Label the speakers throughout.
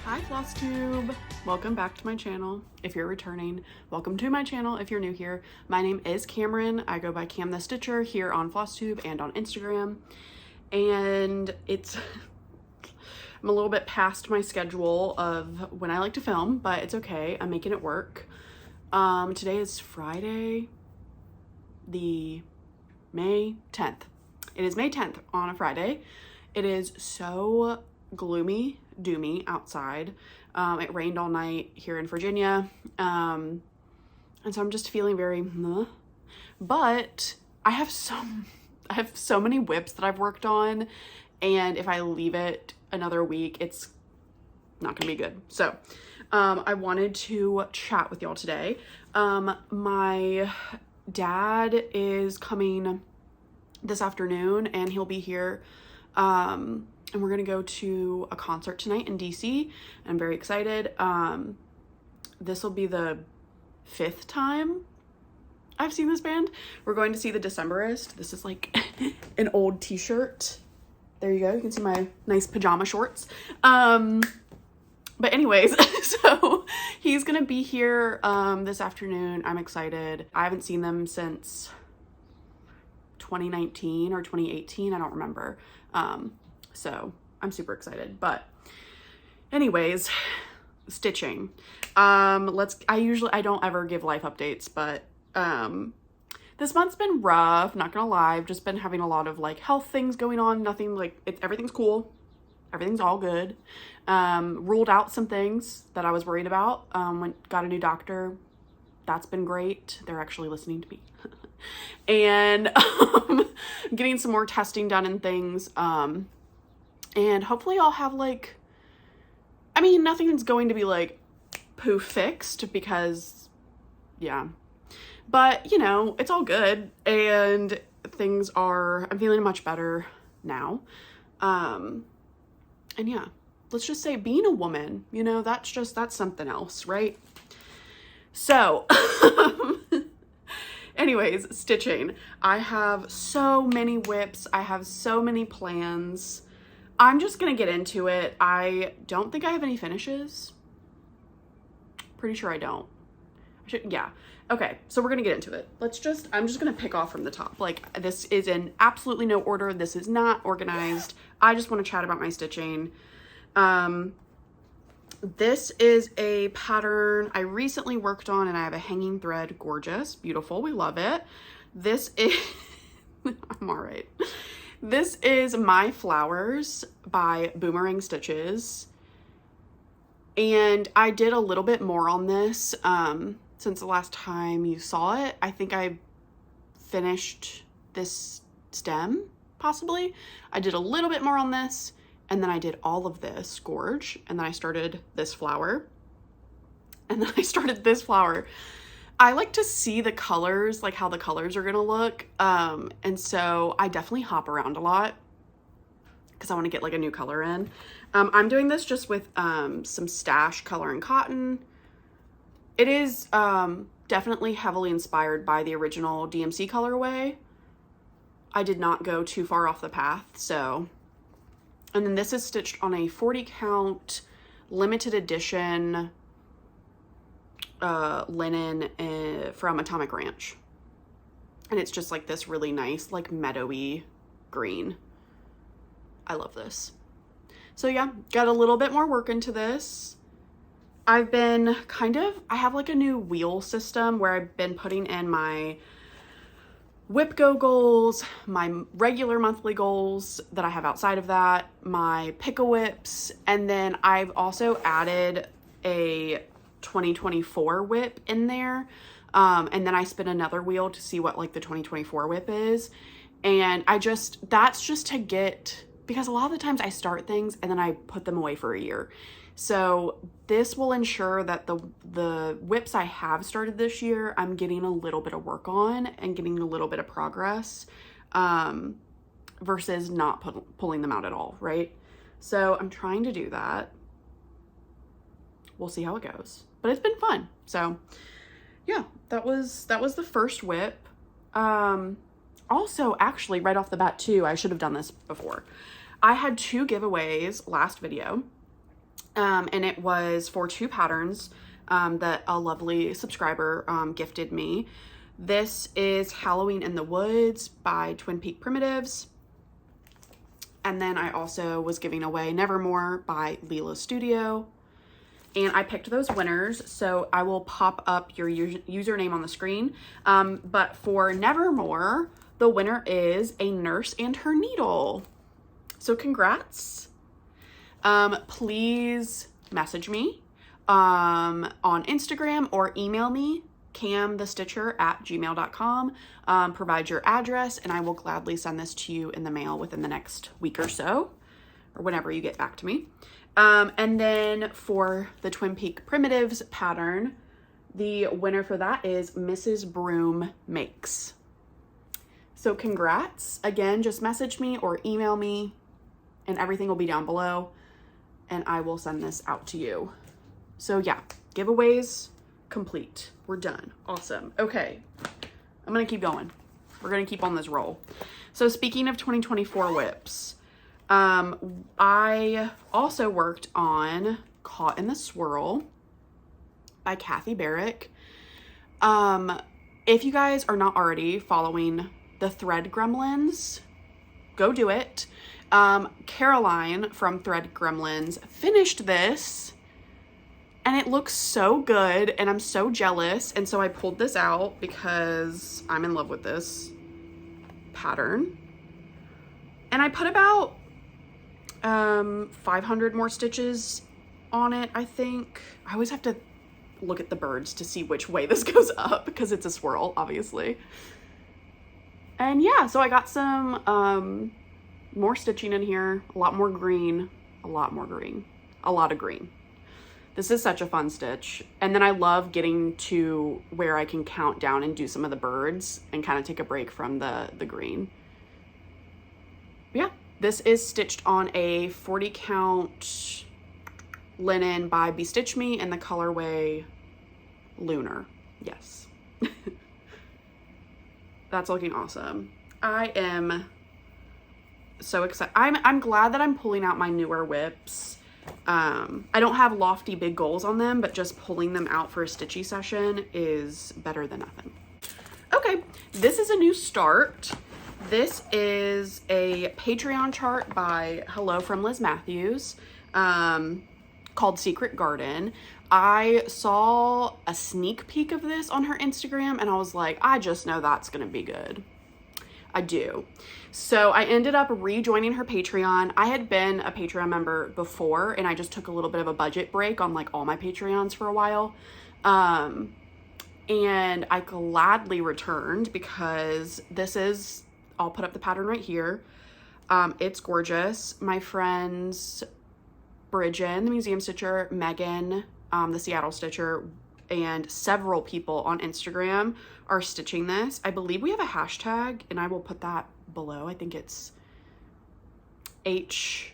Speaker 1: Hi Flosstube! Welcome back to my channel. If you're returning, welcome to my channel. If you're new here, my name is Cameron. I go by Cam the Stitcher here on Flosstube and on Instagram. And I'm a little bit past my schedule of when I like to film, but it's okay. I'm making it work. Today is Friday, the May 10th. It is May 10th on a Friday. It is so gloomy, doomy outside. It rained all night here in Virginia. And so I'm just feeling very meh. But I have so many whips that I've worked on, and if I leave it another week, it's not gonna be good. So I wanted to chat with y'all today. My dad is coming this afternoon and he'll be here. And we're gonna go to a concert tonight in DC. I'm very excited. This will be the 5th time I've seen this band. We're going to see the Decemberist. This is like an old t-shirt. There you go. You can see my nice pajama shorts. But anyways, so he's gonna be here this afternoon. I'm excited. I haven't seen them since 2019 or 2018. I don't remember. So I'm super excited. But anyways, stitching. I don't ever give life updates, but this month's been rough, not gonna lie. I've just been having a lot of like health things going on. Nothing like everything's cool. Everything's all good. Ruled out some things that I was worried about. Got a new doctor. That's been great. They're actually listening to me. And getting some more testing done and things. And hopefully I'll have like, I mean, nothing's going to be like poof fixed because yeah, but you know, it's all good and I'm feeling much better now. And yeah, let's just say being a woman, you know, that's something else, right? So, anyways, stitching. I have so many whips. I have so many plans. I'm just gonna get into it. I don't think I have any finishes. Pretty sure I don't. Yeah. Okay, so we're gonna get into it. I'm just gonna pick off from the top. Like, this is in absolutely no order. This is not organized. I just wanna chat about my stitching. This is a pattern I recently worked on and I have a hanging thread. Gorgeous, beautiful, we love it. This is, I'm all right. This is My Flowers by Boomerang Stitches. And I did a little bit more on this since the last time you saw it. I think I finished this stem, possibly. I did a little bit more on this, and then I did all of this gorge, and then I started this flower, and then I started this flower. I like to see the colors, like how the colors are gonna look. And so I definitely hop around a lot because I want to get like a new color in. I'm doing this just with some Stash color and cotton. It is definitely heavily inspired by the original DMC colorway. I did not go too far off the path, so. And then this is stitched on a 40 count limited edition linen from Atomic Ranch, and it's just like this really nice like meadowy green. I love this. So yeah, got a little bit more work into this. I have like a new wheel system where I've been putting in my whip go goals, my regular monthly goals that I have outside of that, my pick-a-whips, and then I've also added a 2024 whip in there, and then I spin another wheel to see what like the 2024 whip is. And that's just to get, because a lot of the times I start things and then I put them away for a year. So this will ensure that the whips I have started this year, I'm getting a little bit of work on and getting a little bit of progress, versus not pulling them out at all, right? So I'm trying to do that. We'll see how it goes, but it's been fun. So yeah, that was the first whip. Also, actually, right off the bat too, I should have done this before. I had 2 giveaways last video. And it was for 2 patterns that a lovely subscriber gifted me. This is Halloween in the Woods by Twin Peak Primitives. And then I also was giving away Nevermore by Leela Studio. And I picked those winners, so I will pop up your username on the screen. But for Nevermore, the winner is A Nurse and Her Needle. So congrats. Please message me on Instagram or email me, camthestitcher@gmail.com. Provide your address, and I will gladly send this to you in the mail within the next week or so, or whenever you get back to me. And then for the Twin Peak Primitives pattern, the winner for that is Mrs. Broom Makes. So congrats. Again, just message me or email me, and everything will be down below, and I will send this out to you. So yeah, giveaways complete. We're done. Awesome. Okay, I'm gonna keep going. We're gonna keep on this roll. So speaking of 2024 whips, I also worked on Caught in the Swirl by Kathy Barrick. If you guys are not already following the Thread Gremlins, go do it. Caroline from Thread Gremlins finished this, and it looks so good, and I'm so jealous. And so I pulled this out because I'm in love with this pattern. And I put about 500 more stitches on it, I think. I always have to look at the birds to see which way this goes up because it's a swirl, obviously. And yeah, so I got some more stitching in here, a lot more green, a lot more green, a lot of green. This is such a fun stitch. And then I love getting to where I can count down and do some of the birds and kind of take a break from the green. Yeah, this is stitched on a 40 count linen by Bestitch Me in the colorway Lunar. Yes. That's looking awesome. I am so excited. I'm glad that I'm pulling out my newer whips. I don't have lofty big goals on them, but just pulling them out for a stitchy session is better than nothing. Okay, this is a new start. This is a Patreon chart by Hello from Liz Matthews, called Secret Garden. I saw a sneak peek of this on her Instagram, and I was like, I just know that's gonna be good. I do. So I ended up rejoining her Patreon. I had been a Patreon member before, and I just took a little bit of a budget break on like all my Patreons for a while. And I gladly returned because this is, I'll put up the pattern right here. It's gorgeous. My friends Bridget, the museum stitcher, Megan, the Seattle stitcher, and several people on Instagram are stitching this. I believe we have a hashtag, and I will put that below. I think it's HFLM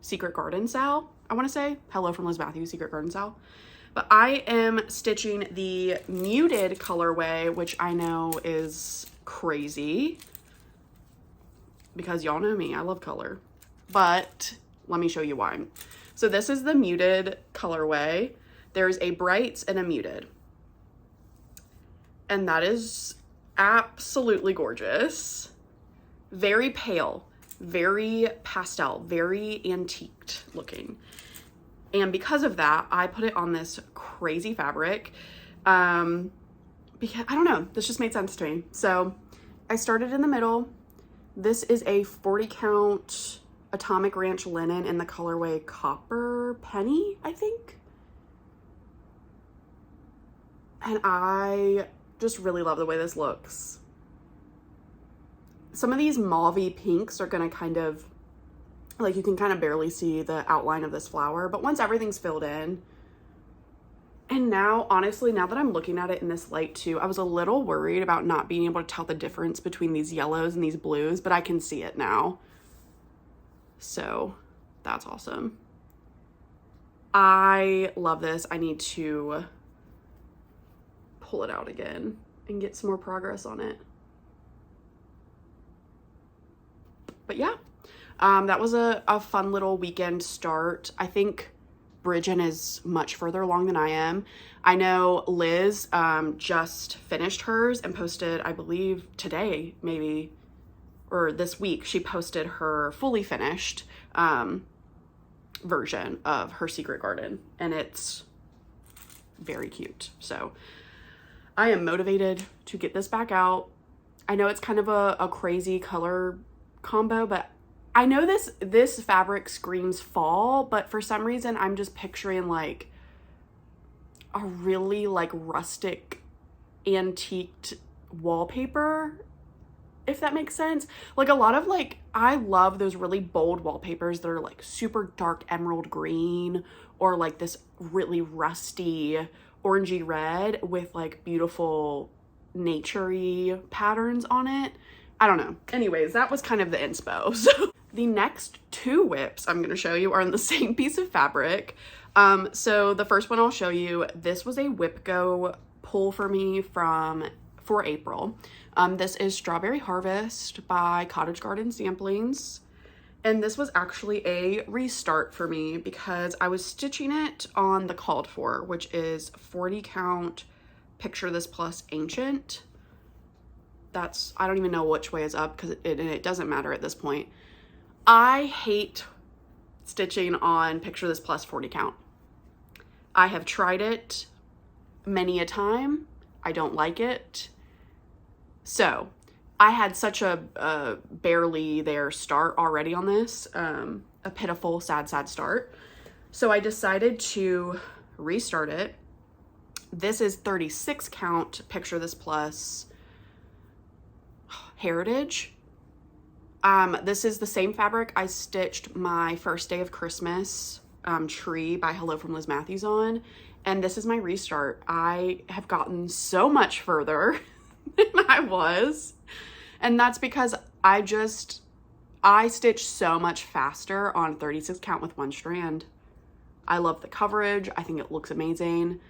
Speaker 1: Secret Garden Sal, I want to say. Hello from Liz Matthews, Secret Garden Sal. But I am stitching the muted colorway, which I know is crazy because y'all know me, I love color. But let me show you why. So this is the muted colorway. There's a bright and a muted. And that is absolutely gorgeous. Very pale, very pastel, very antiqued looking. And because of that, I put it on this crazy fabric. Because I don't know, this just made sense to me. So I started in the middle. This is a 40 count Atomic Ranch linen in the colorway Copper Penny, I think. And I just really love the way this looks. Some of these mauvey pinks are gonna kind of, like, you can kind of barely see the outline of this flower, but once everything's filled in, and now, honestly, now that I'm looking at it in this light too, I was a little worried about not being able to tell the difference between these yellows and these blues, but I can see it now. So that's awesome. I love this. I need to pull it out again and get some more progress on it. But yeah, That was a fun little weekend start. I think Bridget is much further along than I am. I know Liz just finished hers and posted, I believe today maybe, or this week, she posted her fully finished version of her secret garden, and it's very cute. So I am motivated to get this back out. I know it's kind of a crazy color combo, but I know this fabric screams fall, but for some reason I'm just picturing like a really like rustic antiqued wallpaper, if that makes sense. Like a lot of like, I love those really bold wallpapers that are like super dark emerald green or like this really rusty orangey red with like beautiful nature-y patterns on it. I don't know. Anyways, that was kind of the inspo. So the next two whips I'm going to show you are on the same piece of fabric. So the first one I'll show you, this was a Whip Go pull for me for April. This is Strawberry Harvest by Cottage Garden Samplings. And this was actually a restart for me because I was stitching it on the called for, which is 40 count Picture This Plus Ancient. That's, I don't even know which way is up because it doesn't matter at this point. I hate stitching on Picture This Plus 40 count. I have tried it many a time. I don't like it. So I had such a barely there start already on this, a pitiful, sad start. So I decided to restart it. This is 36 count Picture This Plus Heritage. This is the same fabric I stitched my First Day of Christmas tree by Hello from Liz Matthews on, and this is my restart. I have gotten so much further than I was, and that's because I stitch so much faster on 36 count with one strand. I love the coverage. I think it looks amazing.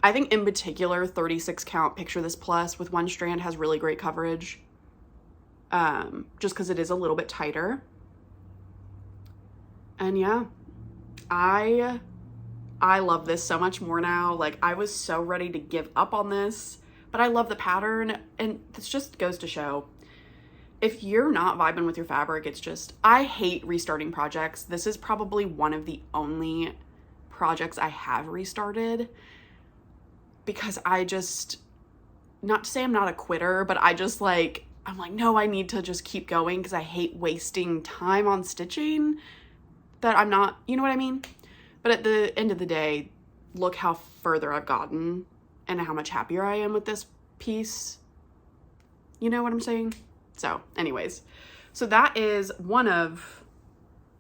Speaker 1: I think in particular 36 count Picture This Plus with one strand has really great coverage, just because it is a little bit tighter. And yeah, I love this so much more now. Like, I was so ready to give up on this, but I love the pattern, and this just goes to show, if you're not vibing with your fabric, it's just, I hate restarting projects. This is probably one of the only projects I have restarted because I just, not to say I'm not a quitter, but I just like, I'm like, no, I need to just keep going because I hate wasting time on stitching that I'm not, you know what I mean? But at the end of the day, look how further I've gotten and how much happier I am with this piece. You know what I'm saying? So anyways, so that is one of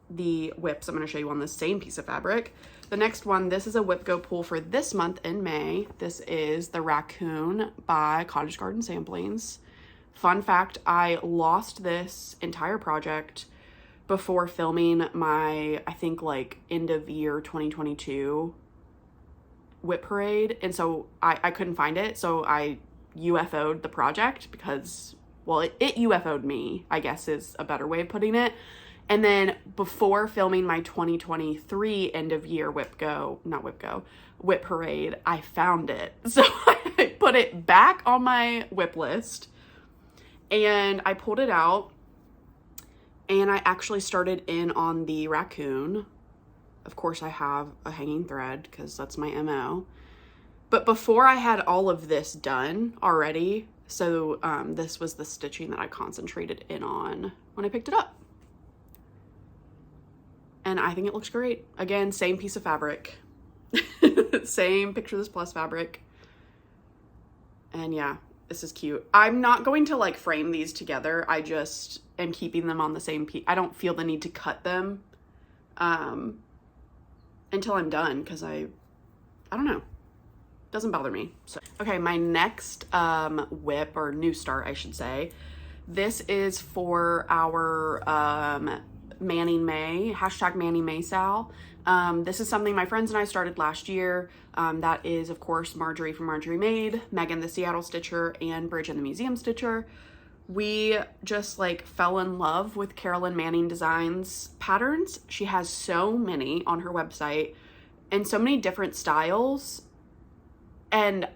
Speaker 1: the whips I'm going to show you on the same piece of fabric. The next one, this is a Whip Go pull for this month in May. This is the Raccoon by Cottage Garden Samplings. Fun fact, I lost this entire project before filming my, I think like end of year 2022 whip parade. And so I couldn't find it. So I UFO'd the project because, well, it UFO'd me, I guess is a better way of putting it. And then before filming my 2023 end of year whip parade, I found it. So I put it back on my whip list and I pulled it out and I actually started in on the Raccoon. Of course I have a hanging thread because that's my MO. But before I had all of this done already, so this was the stitching that I concentrated in on when I picked it up. And I think it looks great. Again, same piece of fabric. Same Picture This Plus fabric. And yeah, this is cute. I'm not going to like frame these together. I just am keeping them on the same piece. I don't feel the need to cut them until I'm done because I don't know. Doesn't bother me. So, okay, my next whip, or new start, I should say. This is for our Manning May, hashtag Manning May Sal. This is something my friends and I started last year. That is, of course, Marjorie from Marjorie Made, Megan the Seattle Stitcher, and Bridget the Museum Stitcher. we just like fell in love with Carolyn Manning Designs patterns. She has so many on her website and so many different styles. And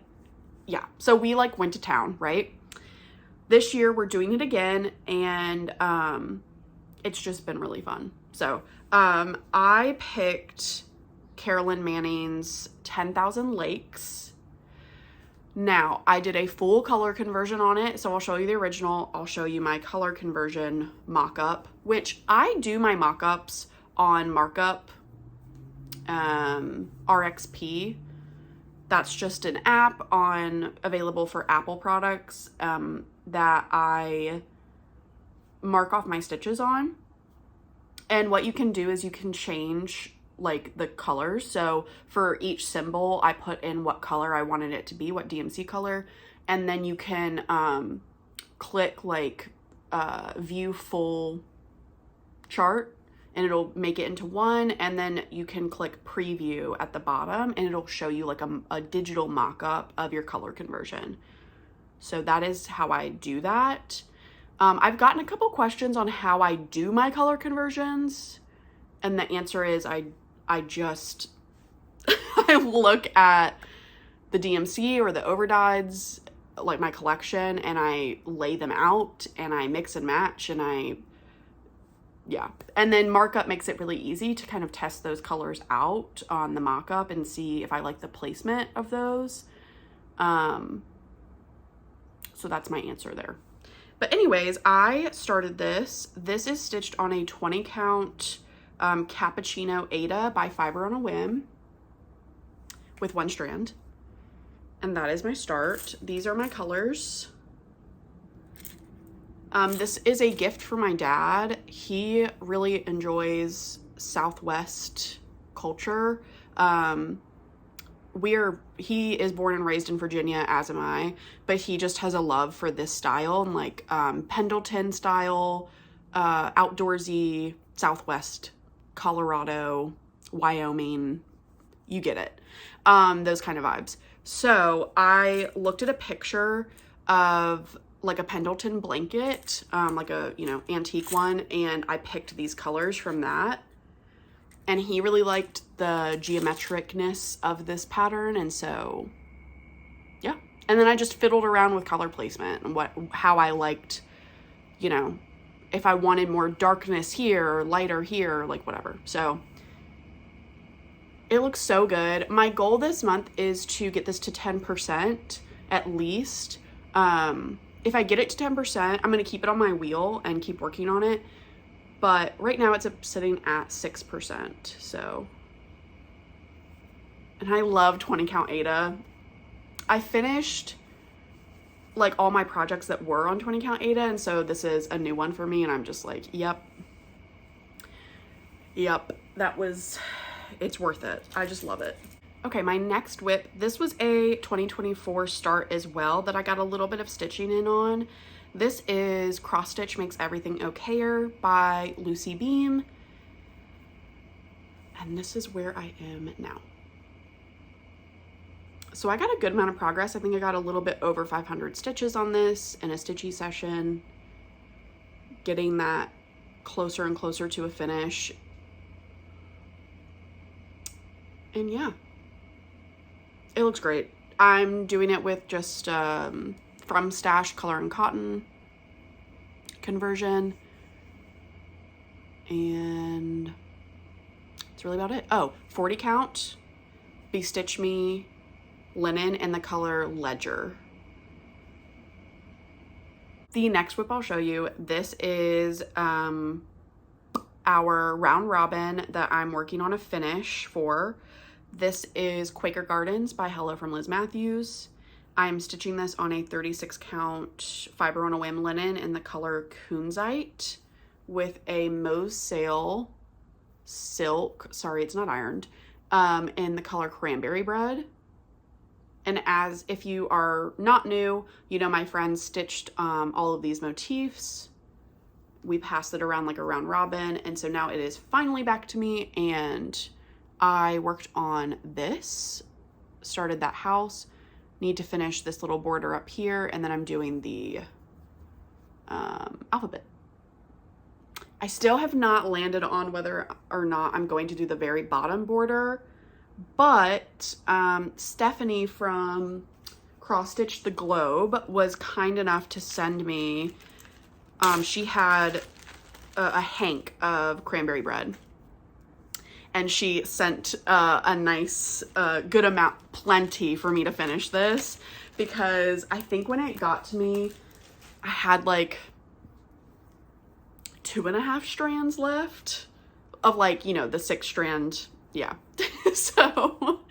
Speaker 1: yeah, so we like went to town, right? This year we're doing it again, and it's just been really fun. So I picked Carolyn Manning's 10,000 Lakes. Now, I did a full color conversion on it, so I'll show you the original. I'll show you my color conversion mock-up, which I do my mock-ups on Markup RXP. That's just an app available for Apple products that I mark off my stitches on. And what you can do is you can change like the colors. So for each symbol, I put in what color I wanted it to be, what DMC color. And then you can click like view full chart, and it'll make it into one. And then you can click preview at the bottom, and it'll show you like a digital mock-up of your color conversion. So that is how I do that. I've gotten a couple questions on how I do my color conversions, and the answer is I just I look at the DMC or the overdyes, like my collection, and I lay them out and I mix and match, and yeah. And then Markup makes it really easy to kind of test those colors out on the mock-up and see if I like the placement of those. So that's my answer there. But anyways, I started this. This is stitched on a 20 count Cappuccino Ada by Fiber on a Whim with 1 strand. And that is my start. These are my colors. This is a gift for my dad. He really enjoys Southwest culture. He is born and raised in Virginia, as am I, but he just has a love for this style and like Pendleton style, outdoorsy, Southwest, Colorado, Wyoming, you get it, those kind of vibes. So I looked at a picture of like a Pendleton blanket, like a, antique one, and I picked these colors from that. And he really liked the geometricness of this pattern, and so, yeah. And then I just fiddled around with color placement and how I liked, if I wanted more darkness here or lighter here, like whatever. So it looks so good. My goal this month is to get this to 10% at least. If I get it to 10%, I'm going to keep it on my wheel and keep working on it. But right now it's sitting at 6%, so. And I love 20 count Ada. I finished like all my projects that were on 20 count Ada, and so this is a new one for me, and I'm just like, yep, it's worth it. I just love it. Okay, my next whip, this was a 2024 start as well that I got a little bit of stitching in on. This is Cross Stitch Makes Everything Okayer by Lucy Beam. And this is where I am now. So I got a good amount of progress. I think I got a little bit over 500 stitches on this in a Stitchy session. Getting that closer and closer to a finish. And yeah, it looks great. I'm doing it with just from Stash Color and Cotton conversion, and that's really about it. Oh, 40 count Bestitch Me linen in the color Ledger. The next whip I'll show you, this is our round robin that I'm working on a finish for. This is Quaker Gardens by Hello from Liz Matthews. I'm stitching this on a 36 count Fiber on a Whim linen in the color Kunzite with a Moselle silk, sorry, it's not ironed, in the color Cranberry Bread. And as if you are not new, my friend stitched all of these motifs. We passed it around like a round robin, and so now it is finally back to me, and I worked on this, started that house. Need to finish this little border up here, and then I'm doing the alphabet. I still have not landed on whether or not I'm going to do the very bottom border, but Stephanie from Cross Stitch the Globe was kind enough to send me, she had a hank of cranberry bread, and she sent a nice, good amount, plenty for me to finish this, because I think when it got to me, I had like 2.5 strands left of, like, you know, the 6 strand. Yeah. So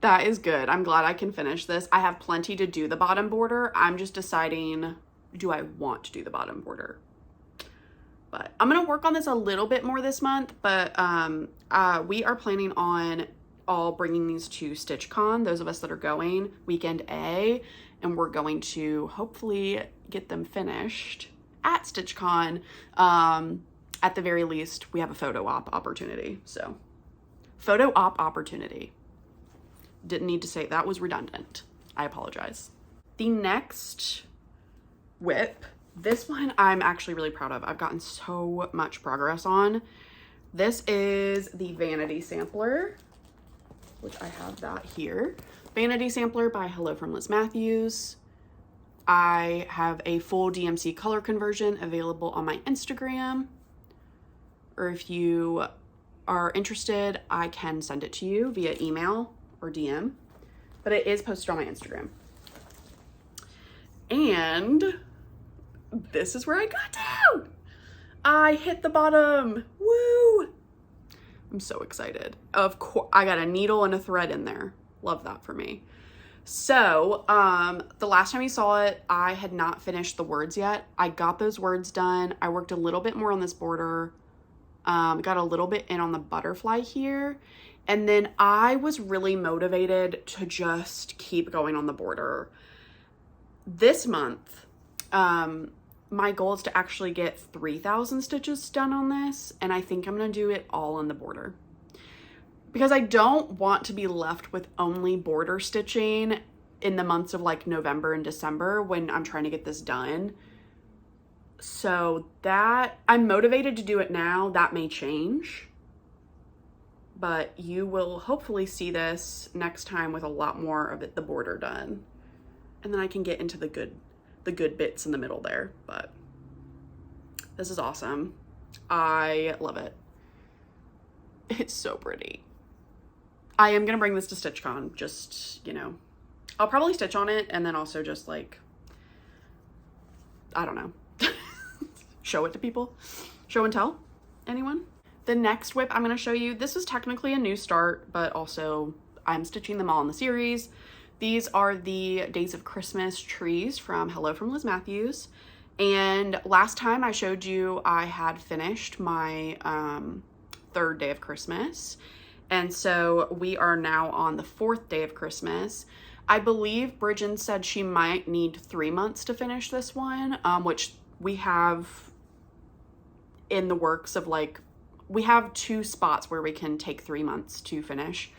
Speaker 1: that is good. I'm glad I can finish this. I have plenty to do the bottom border. I'm just deciding, do I want to do the bottom border? But I'm going to work on this a little bit more this month, but we are planning on all bringing these to StitchCon, those of us that are going, weekend A, and we're going to hopefully get them finished at StitchCon. At the very least, we have a photo op opportunity. So, photo op opportunity. Didn't need to say that, was redundant. I apologize. The next whip, this one I'm actually really proud of. I've gotten so much progress on. This is the Vanity Sampler, which I have that here. Vanity Sampler by Hello from Liz Matthews. I have a full DMC color conversion available on my Instagram, or if you are interested, I can send it to you via email or DM, but it is posted on my Instagram. And this is where I got to. I hit the bottom. Woo! I'm so excited. Of course, I got a needle and a thread in there. Love that for me. So, the last time you saw it, I had not finished the words yet. I got those words done. I worked a little bit more on this border. Got a little bit in on the butterfly here. And then I was really motivated to just keep going on the border. This month, my goal is to actually get 3,000 stitches done on this. And I think I'm going to do it all on the border, because I don't want to be left with only border stitching in the months of like November and December when I'm trying to get this done. So that, I'm motivated to do it now. That may change, but you will hopefully see this next time with a lot more of it, the border done. And then I can get into the good bits in the middle there. But this is awesome. I love it. It's so pretty. I am going to bring this to StitchCon, just, you know, I'll probably stitch on it and then also just like, I don't know, show it to people, show and tell. Anyone? The next whip I'm going to show you, this is technically a new start, but also I'm stitching them all in the series. These are the Days of Christmas trees from Hello from Liz Matthews. And last time I showed you, I had finished my 3rd day of Christmas. And so we are now on the 4th day of Christmas. I believe Bridget said she might need 3 months to finish this one, which we have in the works of, like, we have 2 spots where we can take 3 months to finish.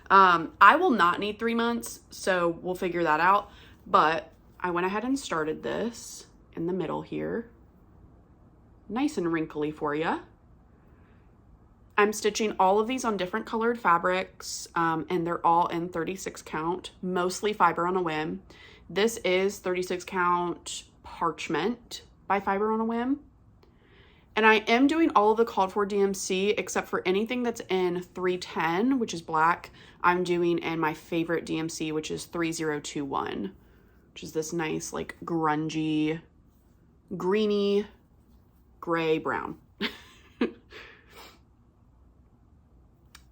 Speaker 1: I will not need 3 months, so we'll figure that out. But I went ahead and started this in the middle here. Nice and wrinkly for you. I'm stitching all of these on different colored fabrics, and they're all in 36 count, mostly Fiber on a Whim. This is 36 count parchment by Fiber on a Whim. And I am doing all of the called for DMC except for anything that's in 310, which is black. I'm doing in my favorite DMC, which is 3021, which is this nice, like, grungy, greeny, gray brown.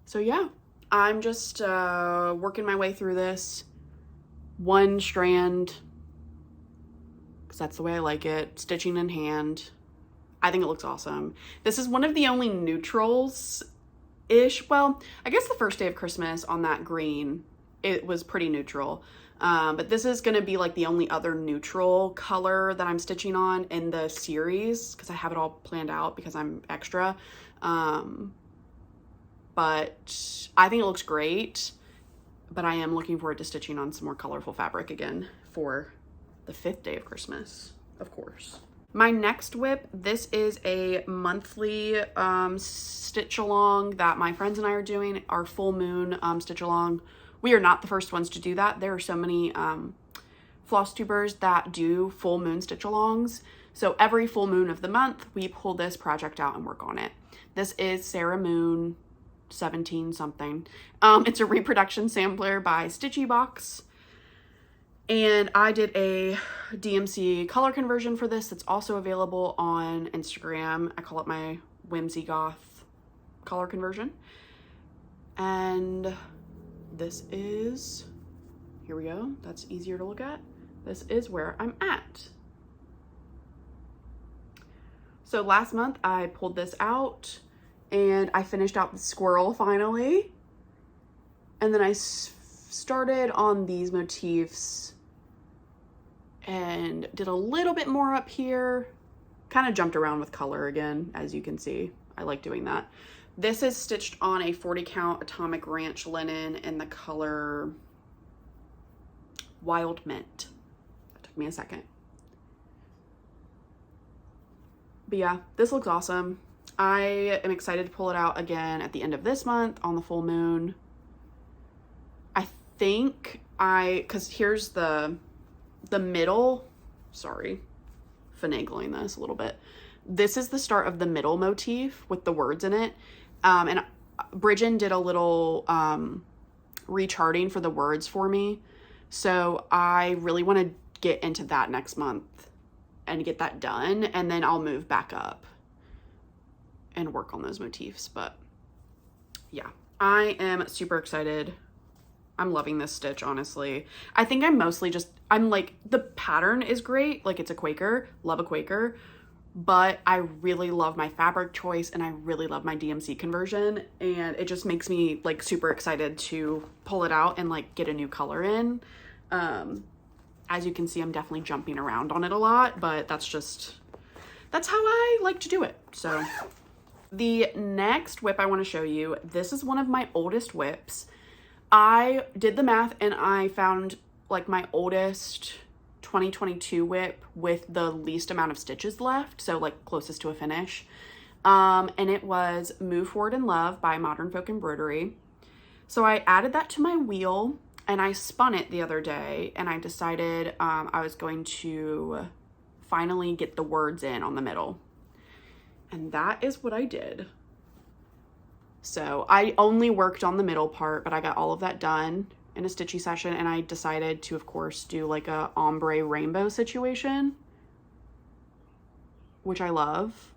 Speaker 1: So yeah, I'm just working my way through this. 1 strand, because that's the way I like it, stitching in hand. I think it looks awesome. This is one of the only neutrals-ish. Well, I guess the 1st day of Christmas on that green, it was pretty neutral. But this is going to be like the only other neutral color that I'm stitching on in the series, because I have it all planned out because I'm extra. But I think it looks great, but I am looking forward to stitching on some more colorful fabric again for the 5th day of Christmas. of course. My next whip, this is a monthly stitch along that my friends and I are doing, our full moon stitch along. We are not the first ones to do that. There are so many Flosstubers that do full moon stitch alongs. So every full moon of the month, we pull this project out and work on it. This is Sarah Moon 17 something. It's a reproduction sampler by Stitchy Box. And I did a DMC color conversion for this. That's also available on Instagram. I call it my Whimsy Goth color conversion. And this is, here we go. That's easier to look at. This is where I'm at. So last month I pulled this out and I finished out the squirrel finally. And then I started on these motifs and did a little bit more up here. Kind of jumped around with color again, as you can see. I like doing that. This is stitched on a 40 count Atomic Ranch linen in the color Wild Mint. That took me a second. But yeah, this looks awesome. I am excited to pull it out again at the end of this month on the full moon. I think cause here's the middle, sorry, finagling this a little bit. This is the start of the middle motif with the words in it. And Bridget did a little recharting for the words for me. So I really want to get into that next month and get that done. And then I'll move back up and work on those motifs. But yeah, I am super excited. I'm loving this stitch, honestly. I think I'm mostly just, I'm like, the pattern is great. Like, it's a Quaker, love a Quaker, but I really love my fabric choice and I really love my DMC conversion. And it just makes me like super excited to pull it out and like get a new color in. As you can see, I'm definitely jumping around on it a lot, but that's how I like to do it. So the next whip I want to show you, this is one of my oldest whips. I did the math and I found like my oldest 2022 whip with the least amount of stitches left, so like closest to a finish. And it was Move Forward in Love by Modern Folk Embroidery. So I added that to my wheel and I spun it the other day and I decided I was going to finally get the words in on the middle. And that is what I did. So I only worked on the middle part, but I got all of that done in a Stitchy session, and I decided to, of course, do like a ombre rainbow situation, which I love.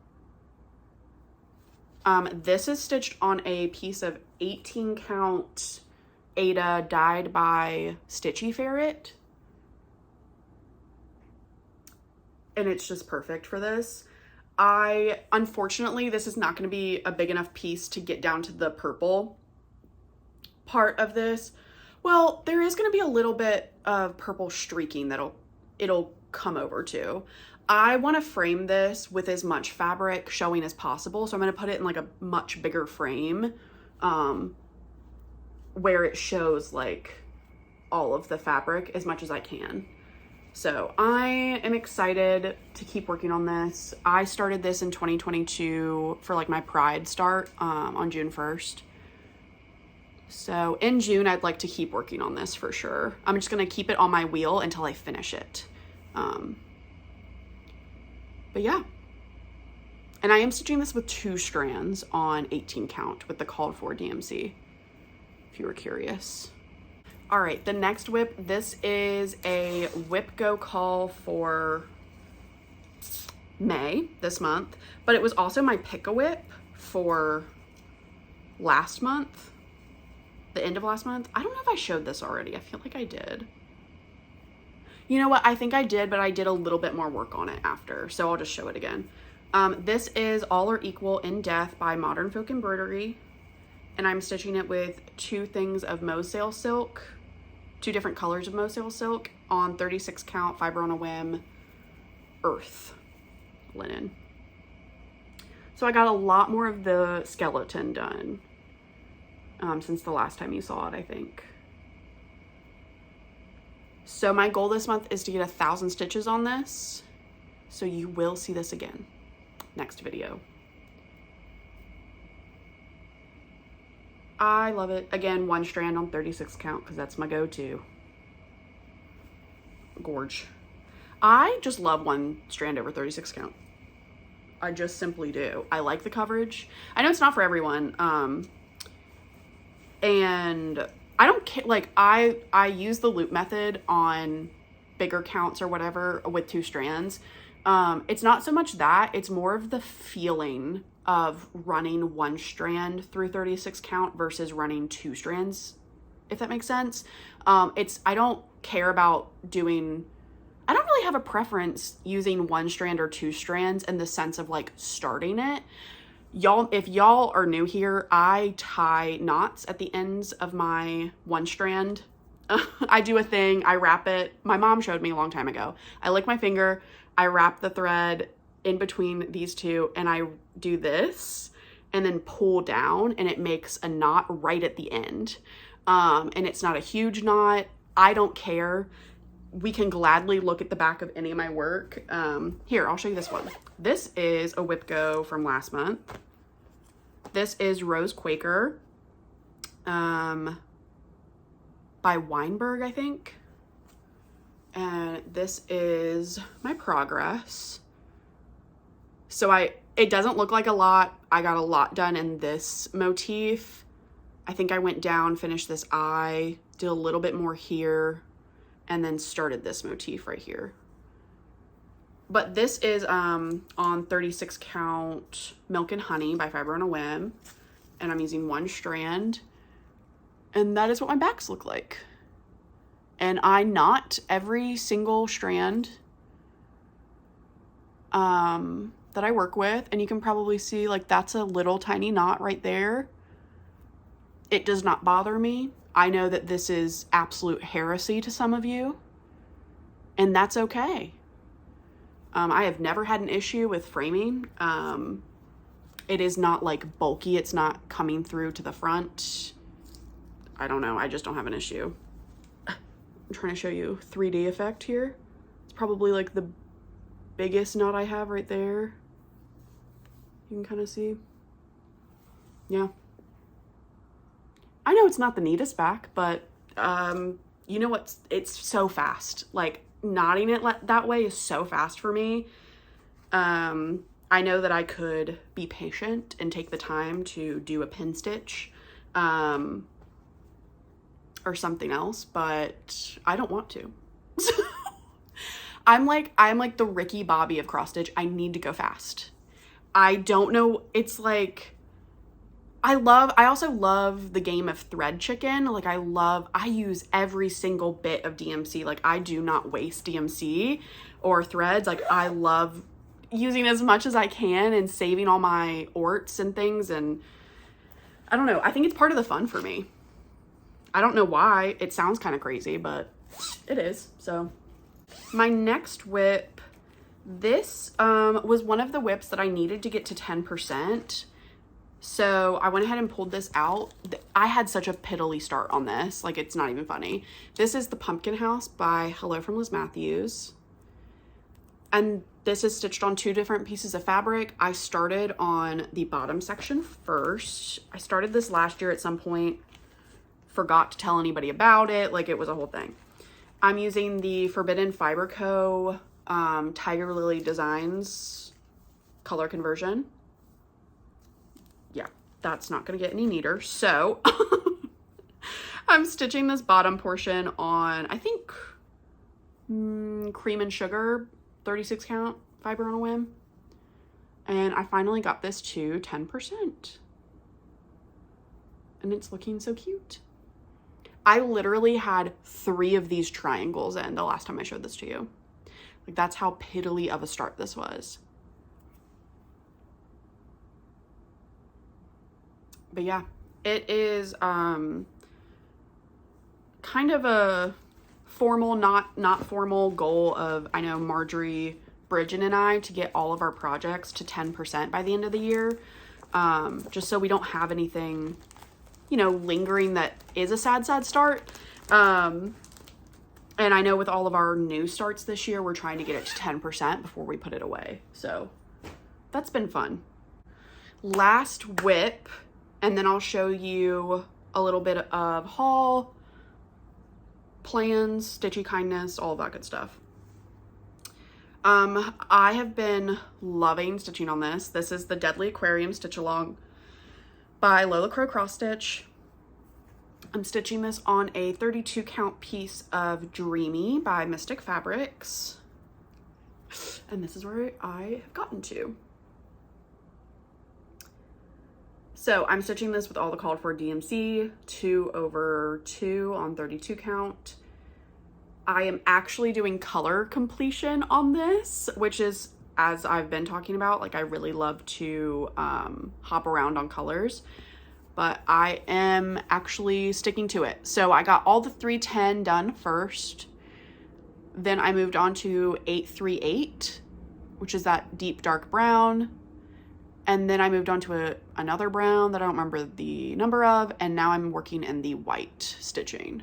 Speaker 1: This is stitched on a piece of 18 count Ada dyed by Stitchy Ferret. And it's just perfect for this. Unfortunately, this is not going to be a big enough piece to get down to the purple part of this. Well, there is going to be a little bit of purple streaking it'll come over to. I want to frame this with as much fabric showing as possible. So I'm going to put it in like a much bigger frame, where it shows like all of the fabric as much as I can. So I am excited to keep working on this. I started this in 2022 for like my Pride start on June 1st. So in June, I'd like to keep working on this for sure. I'm just going to keep it on my wheel until I finish it. But yeah. And I am stitching this with 2 strands on 18 count with the called for DMC, if you were curious. All right, the next whip, this is a whip go call for May this month, but it was also my pick-a-whip for last month, the end of last month. I don't know if I showed this already. I feel like I did. You know what? I think I did, but I did a little bit more work on it after, so I'll just show it again. This is All Are Equal in Death by Modern Folk Embroidery, and I'm stitching it with 2 things of Mosale silk, 2 different colors of Mosale silk on 36 count Fiber on a Whim earth linen. So I got a lot more of the skeleton done since the last time you saw it, I think. So my goal this month is to get 1,000 stitches on this. So you will see this again next video. I love it. Again, 1 strand on 36 count because that's my go-to. Gorge. I just love 1 strand over 36 count. I just simply do. I like the coverage. I know it's not for everyone. And I don't care. Like I use the loop method on bigger counts or whatever with 2 strands. It's not so much that, it's more of the feeling of running 1 strand through 36 count versus running 2 strands, if that makes sense. I don't care about doing, I don't really have a preference using 1 strand or 2 strands in the sense of like starting it. Y'all, if y'all are new here, I tie knots at the ends of my 1 strand. I do a thing, I wrap it. My mom showed me a long time ago. I lick my finger, I wrap the thread in between these 2, and I do this and then pull down, and it makes a knot right at the end. And it's not a huge knot. I don't care. We can gladly look at the back of any of my work. Here, I'll show you this one. This is a Whipco from last month. This is Rose Quaker by Weinberg, I think. And this is my progress. So it doesn't look like a lot. I got a lot done in this motif. I think I went down, finished this eye, did a little bit more here, and then started this motif right here. But this is on 36 count Milk and Honey by Fiber on a Whim. And I'm using 1 strand. And that is what my backs look like. And I knot every single strand that I work with. And you can probably see like that's a little tiny knot right there. It does not bother me. I know that this is absolute heresy to some of you. And that's okay. I have never had an issue with framing. It is not like bulky. It's not coming through to the front. I don't know. I just don't have an issue. I'm trying to show you 3D effect here. It's probably like the biggest knot I have right there. You can kind of see. Yeah. I know it's not the neatest back, but you know what? It's so fast. Like knotting it that way is so fast for me. I know that I could be patient and take the time to do a pin stitch or something else, but I don't want to. I'm like the Ricky Bobby of cross stitch. I need to go fast. I don't know. It's like, I also love the game of thread chicken. Like I use every single bit of DMC. Like I do not waste DMC or threads. Like I love using as much as I can and saving all my orts and things. And I don't know. I think it's part of the fun for me. I don't know why. It sounds kind of crazy, but it is. So my next whip, this was one of the whips that I needed to get to 10%. So I went ahead and pulled this out. I had such a piddly start on this. Like, it's not even funny. This is the Pumpkin House by Hello from Liz Matthews. And this is stitched on 2 different pieces of fabric. I started on the bottom section first. I started this last year at some point. Forgot to tell anybody about it. Like, it was a whole thing. I'm using the Forbidden Fiber Co. Tiger Lily Designs color conversion. Yeah, that's not going to get any neater. So I'm stitching this bottom portion on, I think, Cream and Sugar 36 count Fiber on a Whim. And I finally got this to 10%. And it's looking so cute. I literally had 3 of these triangles in the last time I showed this to you. Like, that's how piddly of a start this was. But yeah, it is kind of a formal, not formal goal of, I know, Marjorie, Bridget, and I to get all of our projects to 10% by the end of the year. Just so we don't have anything, you know, lingering that is a sad start. And I know with all of our new starts this year, we're trying to get it to 10% before we put it away. So that's been fun. Last whip, and then I'll show you a little bit of haul, plans, Stitchy kindness, all of that good stuff. I have been loving stitching on this. This is the Deadly Aquarium Stitch Along by Lola Crow Cross Stitch. I'm stitching this on a 32 count piece of Dreamy by Mystic Fabrics. And this is where I have gotten to. So I'm stitching this with all the called for DMC, 2/2 on 32 count. I am actually doing color completion on this, which is, as I've been talking about, like I really love to hop around on colors, but I am actually sticking to it. So I got all the 310 done first. Then I moved on to 838, which is that deep dark brown. And then I moved on to another brown that I don't remember the number of, and now I'm working in the white stitching.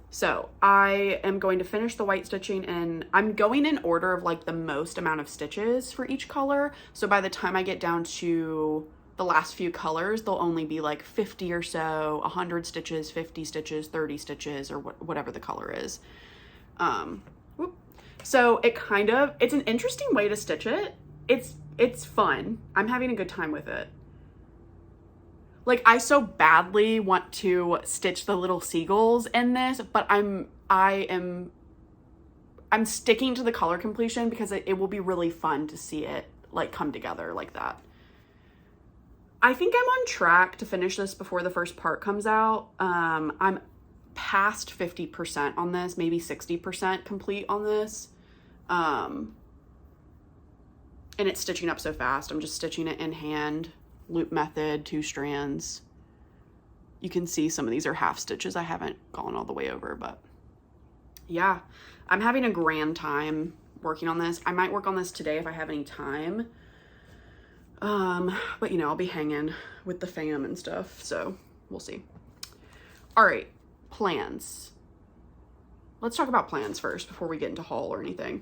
Speaker 1: So I am going to finish the white stitching, and I'm going in order of like the most amount of stitches for each color. So by the time I get down to the last few colors, they'll only be like 50 or so, 100 stitches, 50 stitches, 30 stitches, or whatever the color is. So it's an interesting way to stitch it. It's fun. I'm having a good time with it. Like, I so badly want to stitch the little seagulls in this, but I'm sticking to the color completion because it will be really fun to see it like come together like that. I think I'm on track to finish this before the first part comes out. I'm past 50% on this, maybe 60% complete on this. And it's stitching up so fast. I'm just stitching it in hand, loop method, 2 strands. You can see some of these are half stitches. I haven't gone all the way over, but yeah, I'm having a grand time working on this. I might work on this today if I have any time. But you know, I'll be hanging with the fam and stuff, so we'll see. All right, plans. Let's talk about plans first before we get into haul or anything.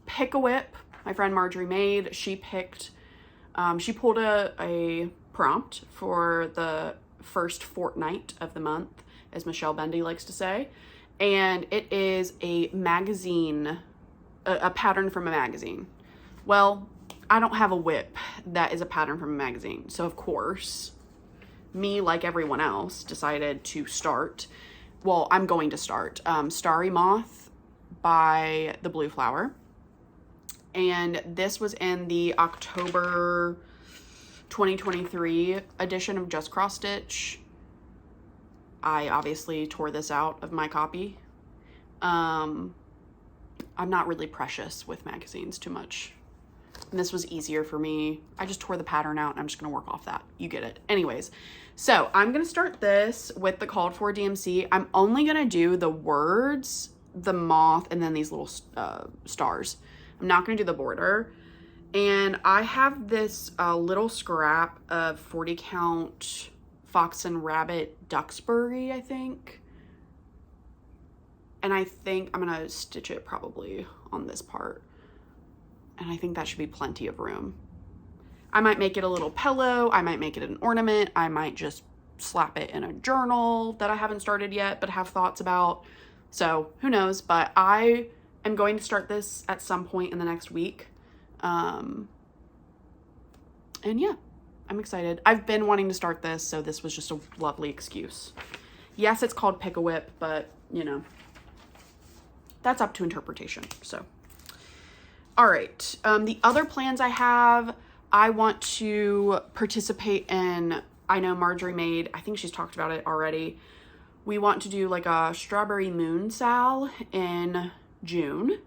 Speaker 1: Pick a whip. My friend Marjorie made. She picked, she pulled a prompt for the first fortnight of the month, as Michelle Bendy likes to say. And it is a magazine, a pattern from a magazine. Well, I don't have a whip that is a pattern from a magazine. So of course, me, like everyone else, decided to start. Well, I'm going to start Starry Moth by The Blue Flower. And this was in the October 2023 edition of Just Cross Stitch. I obviously tore this out of my copy. I'm not really precious with magazines too much. And this was easier for me. I just tore the pattern out and I'm just gonna work off that. You get it. Anyways, so I'm gonna start this with the called for DMC. I'm only gonna do the words, the moth, and then these little stars. I'm not gonna do the border. And I have this little scrap of 40 count Fox and Rabbit Duxbury, I think. And I think I'm gonna stitch it probably on this part. And I think that should be plenty of room. I might make it a little pillow. I might make it an ornament. I might just slap it in a journal that I haven't started yet, but have thoughts about. So who knows, but I am going to start this at some point in the next week. And yeah, I'm excited. I've been wanting to start this, so this was just a lovely excuse. Yes, it's called Pick a Whip, but you know, that's up to interpretation, so. All right, the other plans I have, I want to participate in, I know Marjorie made, I think she's talked about it already. We want to do like a strawberry moon sal in June.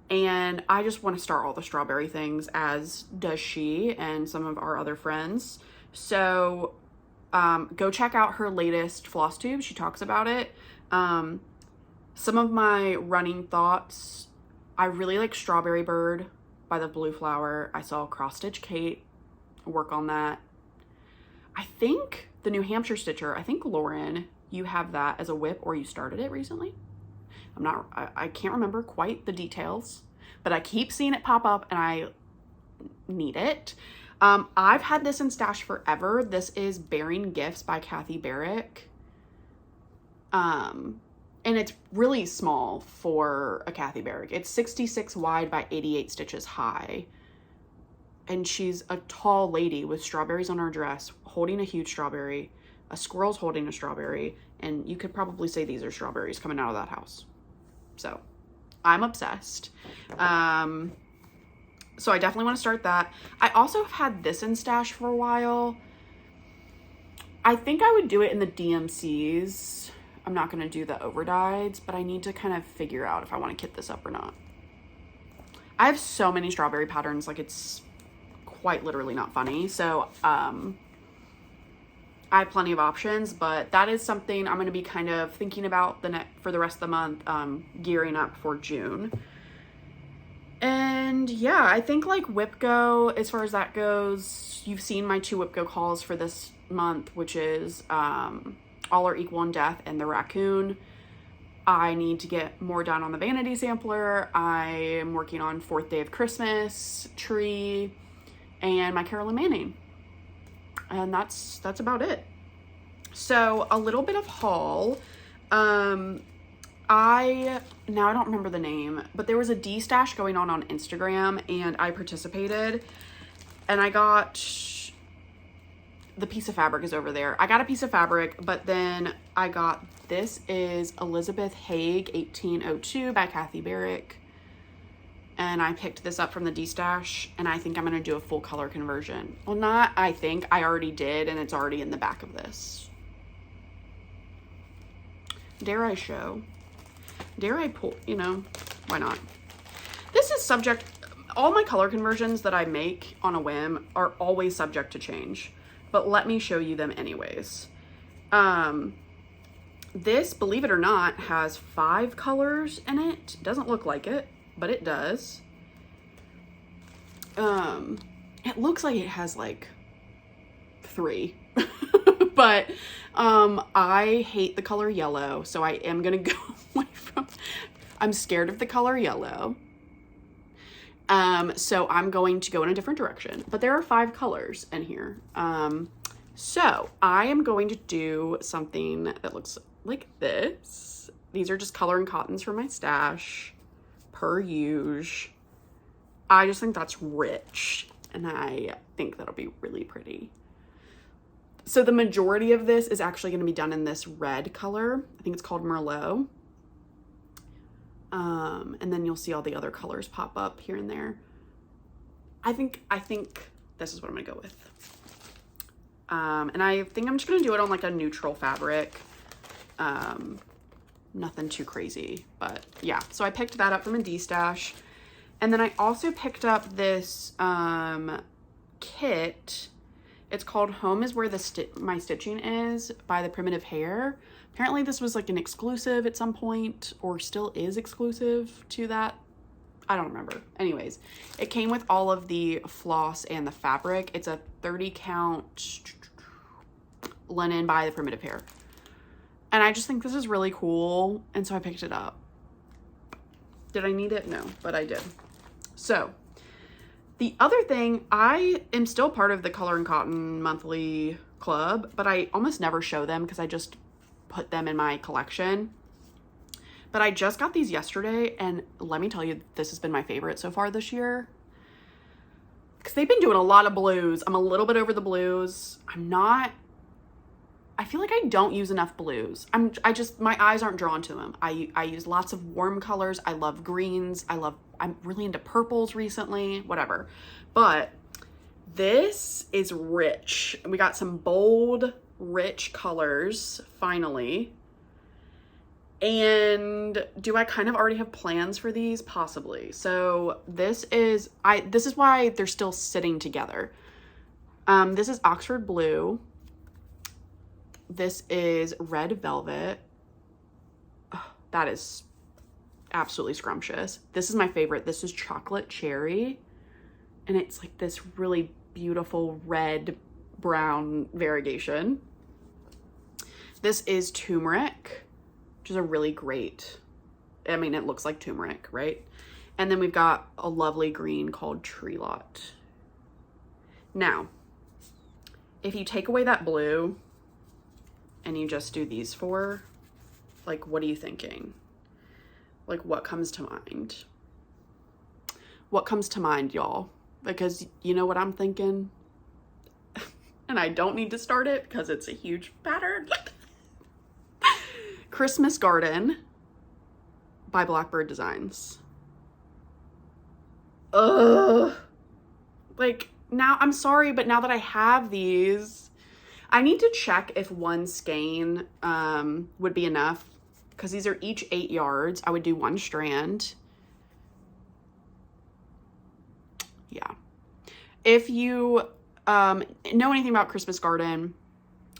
Speaker 1: And I just want to start all the strawberry things, as does she and some of our other friends. So go check out her latest Flosstube. She talks about it. Some of my running thoughts, I really like Strawberry Bird by The Blue Flower. I saw Cross Stitch Kate work on that. I think the New Hampshire stitcher, I think Lauren you have that as a WIP or you started it recently. I can't remember quite the details, but I keep seeing it pop up and I need it. I've had this in stash forever. This is Bearing Gifts by Kathy Barrick. And it's really small for a Kathy Barrick. It's 66 wide by 88 stitches high. And she's a tall lady with strawberries on her dress, holding a huge strawberry. A squirrel's holding a strawberry. And you could probably say these are strawberries coming out of that house. So I'm obsessed. So I definitely want to start that. I also have had this in stash for a while. I think I would do it in the DMCs. I'm not going to do the overdyes, but I need to kind of figure out if I want to kit this up or not. I have so many strawberry patterns, like it's quite literally not funny. So I have plenty of options, but that is something I'm going to be kind of thinking about for the rest of the month, gearing up for June. And yeah, I think like WIPGO, as far as that goes, you've seen my 2 WIPGO calls for this month, which is All Are Equal in Death and the Raccoon. I need to get more done on the vanity sampler. I am working on 4th Day of Christmas, Tree, and my Carolyn Manning. And that's about it. So a little bit of haul. I don't remember the name, but there was a D-stash going on Instagram and I participated and I got the piece of fabric is over there. I got a piece of fabric, but then I got, this is Elizabeth Haig 1802 by Kathy Barrick. And I picked this up from the D-stash and I think I'm going to do a full color conversion. Well, I already did, and it's already in the back of this. Dare I show? Dare I pull, why not? This is subject, all my color conversions that I make on a whim are always subject to change, but let me show you them anyways. This, believe it or not, has 5 colors in it. Doesn't look like it, but it does. It looks like it has like 3, but I hate the color yellow, so I am gonna go away from, I'm scared of the color yellow. So I'm going to go in a different direction, but there are 5 colors in here. So I am going to do something that looks like this. These are just color and cottons from my stash, per usual. I just think that's rich, and I think that'll be really pretty. So the majority of this is actually going to be done in this red color. I think it's called Merlot. And then you'll see all the other colors pop up here and there. I think this is what I'm gonna go with. And I think I'm just gonna do it on like a neutral fabric. Nothing too crazy, but yeah. So I picked that up from a D-stash. And then I also picked up this kit. It's called Home is Where My Stitching Is by the Primitive Hair. Apparently this was like an exclusive at some point, or still is exclusive to that. I don't remember. Anyways, it came with all of the floss and the fabric. It's a 30 count linen by the Primitive Hair. And I just think this is really cool. And so I picked it up. Did I need it? No, but I did. So the other thing, I am still part of the Color and Cotton monthly club, but I almost never show them because I just put them in my collection. But I just got these yesterday, and let me tell you, this has been my favorite so far this year. Because they've been doing a lot of blues. I'm a little bit over the blues. I feel like I don't use enough blues. My eyes aren't drawn to them. I use lots of warm colors. I love greens. I'm really into purples recently, whatever. But this is rich. We got some bold, rich colors, finally. And do I kind of already have plans for these? Possibly. So this is why they're still sitting together. This is Oxford Blue. This is Red Velvet. Oh, that is absolutely scrumptious. This is my favorite. This is Chocolate Cherry. And it's like this really beautiful red brown variegation. This is turmeric, which is a really great, I mean, it looks like turmeric, right? And then we've got a lovely green called Tree Lot. Now, if you take away that blue and you just do these four, like, what are you thinking? Like, what comes to mind? What comes to mind, y'all? Because you know what I'm thinking? And I don't need to start it because it's a huge pattern. Christmas Garden by Blackbird Designs. Ugh. Like, now, I'm sorry, but now that I have these, I need to check if one skein would be enough, because these are each 8 yards. I would do 1 strand. Yeah. If you know anything about Christmas Garden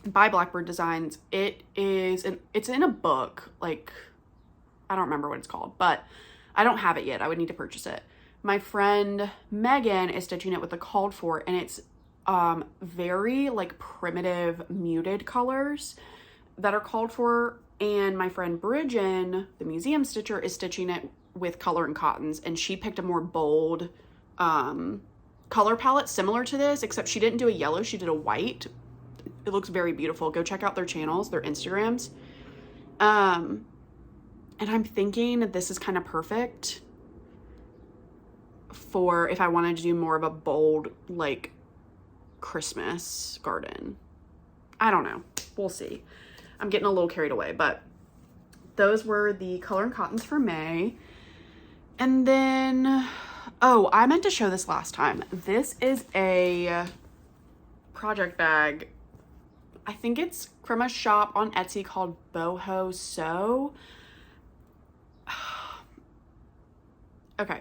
Speaker 1: by Blackbird Designs, it's in a book. Like, I don't remember what it's called, but I don't have it yet. I would need to purchase it. My friend Megan is stitching it with the called for, and it's very like primitive muted colors that are called for. And my friend Bridgen, the museum stitcher, is stitching it with color and cottons, and she picked a more bold color palette similar to this, except she didn't do a yellow, she did a white. It looks very beautiful. Go check out their channels, their Instagrams. And I'm thinking that this is kind of perfect for if I wanted to do more of a bold, like, Christmas garden. I don't know. We'll see. I'm getting a little carried away, but those were the color and cottons for May. And then, oh, I meant to show this last time. This is a project bag. I think it's from a shop on Etsy called Boho Sew. Okay.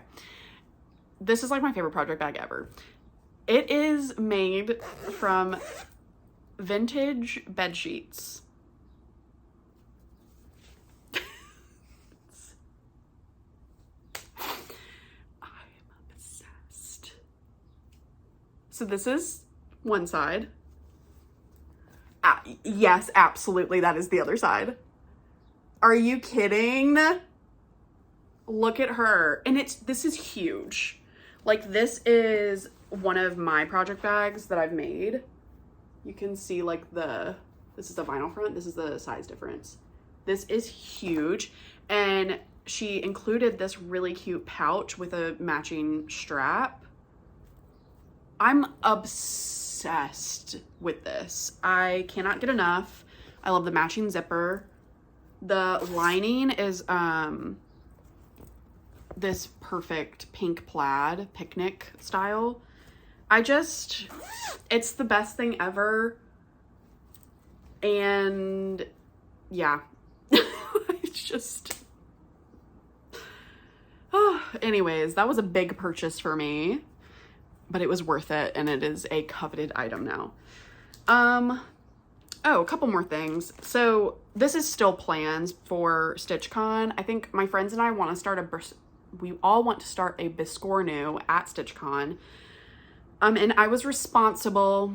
Speaker 1: This is like my favorite project bag ever. It is made from vintage bed sheets. I'm obsessed. So this is one side. Yes, absolutely. That is the other side. Are you kidding? Look at her. And this is huge. Like, this is one of my project bags that I've made. You can see like this is the vinyl front. This is the size difference. This is huge. And she included this really cute pouch with a matching strap. I'm obsessed with this. I cannot get enough. I love the matching zipper. The lining is this perfect pink plaid picnic style. It's the best thing ever. And yeah, it's just, anyways, that was a big purchase for me, but it was worth it. And it is a coveted item now. Oh, a couple more things. So this is still plans for StitchCon. I think my friends and I want to start we all want to start a biscornu at StitchCon. And I was responsible,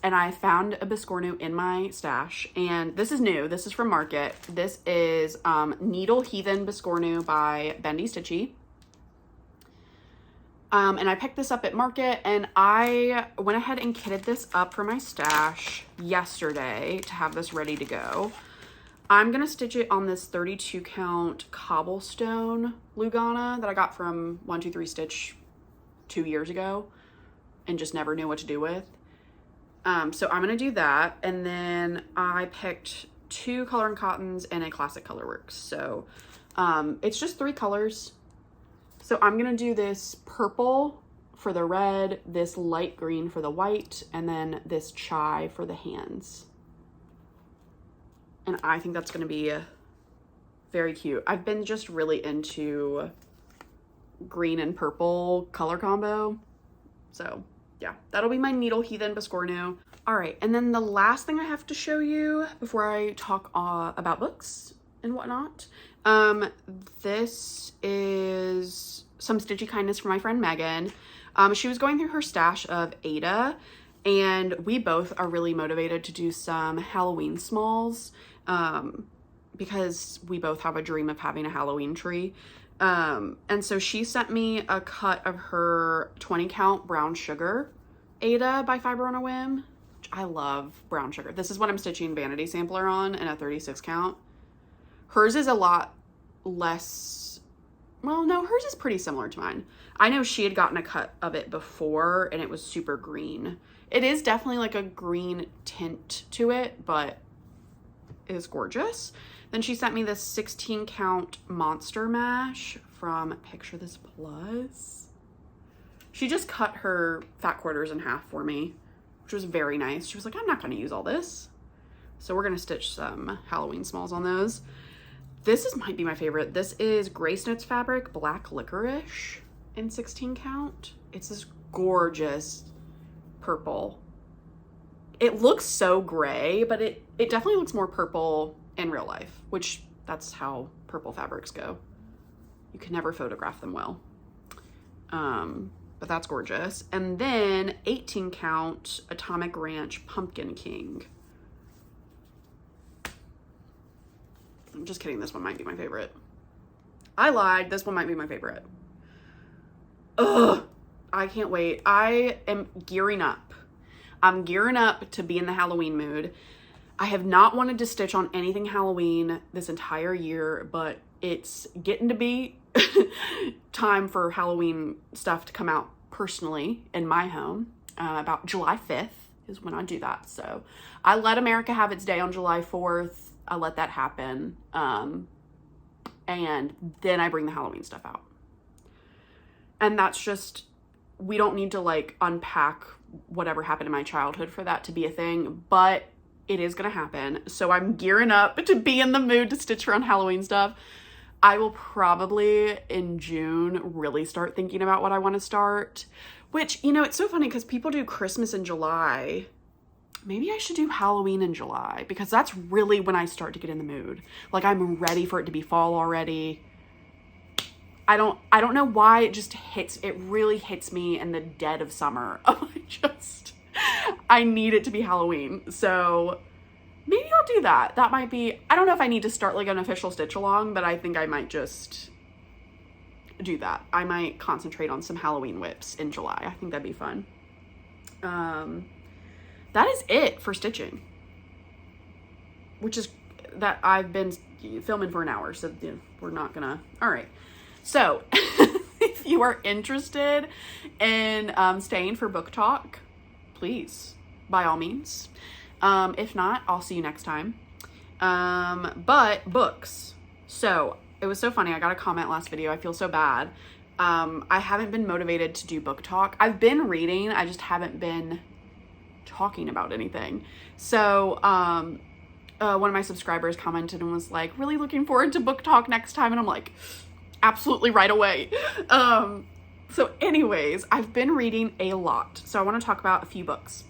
Speaker 1: and I found a biscornu in my stash, and this is new. This is from Market. This is Needle Heathen Biscornu by Bendy Stitchy. And I picked this up at Market, and I went ahead and kitted this up for my stash yesterday to have this ready to go. I'm going to stitch it on this 32 count cobblestone Lugana that I got from 123 Stitch 2 years ago and just never knew what to do with. So I'm going to do that. And then I picked 2 color and cottons and a classic colorworks. So it's just 3 colors. So I'm going to do this purple for the red, this light green for the white, and then this chai for the hands. And I think that's going to be very cute. I've been just really into green and purple color combo. So yeah, that'll be my Needle Heathen Biscornu. All right, and then the last thing I have to show you before I talk about books and whatnot. This is some Stitchy kindness from my friend Megan. She was going through her stash of Ada, and we both are really motivated to do some Halloween smalls. because we both have a dream of having a Halloween tree. And so she sent me a cut of her 20 count brown sugar Ada by Fiber on a Whim. I love brown sugar. This is what I'm stitching Vanity Sampler on in a 36 count. Hers is a lot less, well, no, hers is pretty similar to mine. I know she had gotten a cut of it before and it was super green. It is definitely like a green tint to it, but it is gorgeous. Then she sent me this 16 count Monster Mash from Picture This Plus. She just cut her fat quarters in half for me, which was very nice. She was like, I'm not going to use all this. So we're going to stitch some Halloween smalls on those. Might be my favorite. This is Grace Notes fabric, Black Licorice in 16 count. It's this gorgeous purple. It looks so gray, but it definitely looks more purple in real life, which that's how purple fabrics go. You can never photograph them well. But that's gorgeous. And then 18 count Atomic Ranch Pumpkin King. I'm just kidding. This one might be my favorite. I lied. This one might be my favorite. Ugh. I can't wait. I am gearing up. I'm gearing up to be in the Halloween mood. I have not wanted to stitch on anything Halloween this entire year, but it's getting to be time for Halloween stuff to come out personally in my home. About July 5th is when I do that. So I let America have its day on July 4th. I let that happen. And then I bring the Halloween stuff out. And that's just, we don't need to like unpack whatever happened in my childhood for that to be a thing, but it is going to happen. So I'm gearing up to be in the mood to stitch around Halloween stuff. I will probably in June really start thinking about what I want to start, which, you know, it's so funny because people do Christmas in July. Maybe I should do Halloween in July because that's really when I start to get in the mood. Like I'm ready for it to be fall already. I don't know why it really hits me in the dead of summer. I need it to be Halloween. So maybe I'll do that. That might be, I don't know if I need to start like an official stitch along, but I think I might just do that. I might concentrate on some Halloween whips in July. I think that'd be fun. That is it for stitching, which is that I've been filming for an hour. So you know, we're not gonna, all right. So if you are interested in staying for book talk, please, by all means. If not, I'll see you next time. But books. So it was so funny. I got a comment last video. I feel so bad. I haven't been motivated to do book talk. I've been reading. I just haven't been talking about anything. So one of my subscribers commented and was like, really looking forward to book talk next time. And I'm like, absolutely right away. So anyways, I've been reading a lot. So I want to talk about a few books.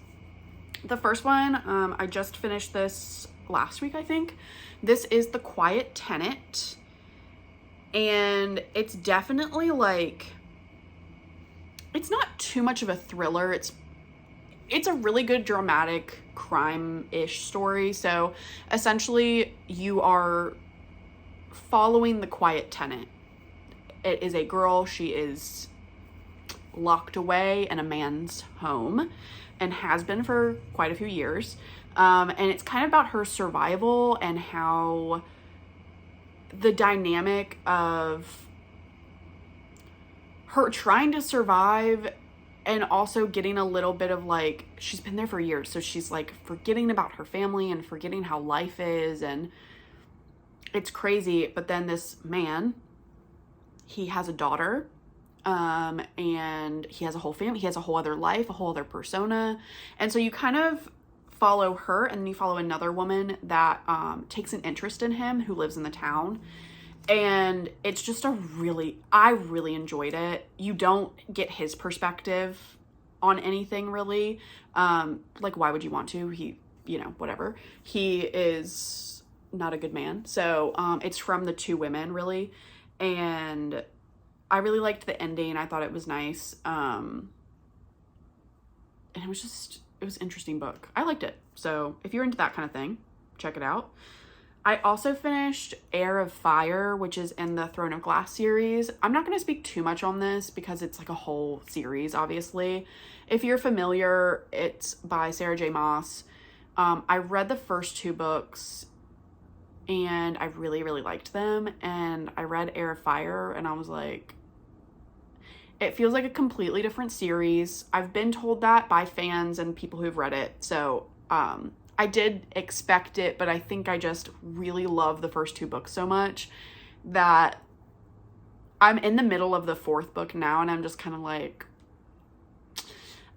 Speaker 1: The first one, I just finished this last week, I think. This is The Quiet Tenant. And it's definitely like, it's not too much of a thriller. It's a really good dramatic crime-ish story. So essentially you are following the quiet tenant. It is a girl. She is locked away in a man's home and has been for quite a few years. And it's kind of about her survival and how the dynamic of her trying to survive and also getting a little bit of like, she's been there for years. So she's like forgetting about her family and forgetting how life is. And it's crazy. But then this man, he has a daughter, and he has a whole family. He has a whole other life, a whole other persona. And so you kind of follow her, and then you follow another woman that takes an interest in him who lives in the town. And it's just I really enjoyed it. You don't get his perspective on anything really. Like, why would you want to? He, you know, whatever. He is not a good man. So it's from the two women really. And I really liked the ending. I thought it was nice. And it was an interesting book. I liked it. So if you're into that kind of thing, check it out. I also finished Heir of Fire, which is in the Throne of Glass series. I'm not going to speak too much on this because it's like a whole series, obviously. If you're familiar, it's by Sarah J. Maas. I read the first 2 books and I really, really liked them. And I read Heir of Fire and I was like, it feels like a completely different series. I've been told that by fans and people who've read it. So, I did expect it, but I think I just really love the first 2 books so much that I'm in the middle of the 4th book now, and I'm just kind of like,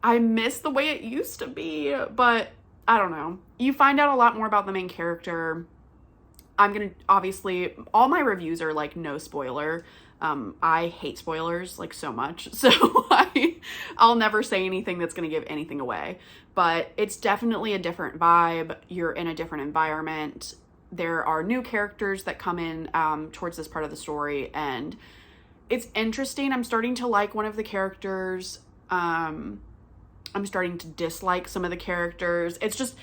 Speaker 1: I miss the way it used to be, but I don't know. You find out a lot more about the main character. I'm gonna, obviously, all my reviews are like no spoiler. I hate spoilers like so much, so I'll never say anything that's going to give anything away, but it's definitely a different vibe. You're in a different environment. There are new characters that come in towards this part of the story, and it's interesting. I'm starting to like one of the characters. I'm starting to dislike some of the characters. It's just,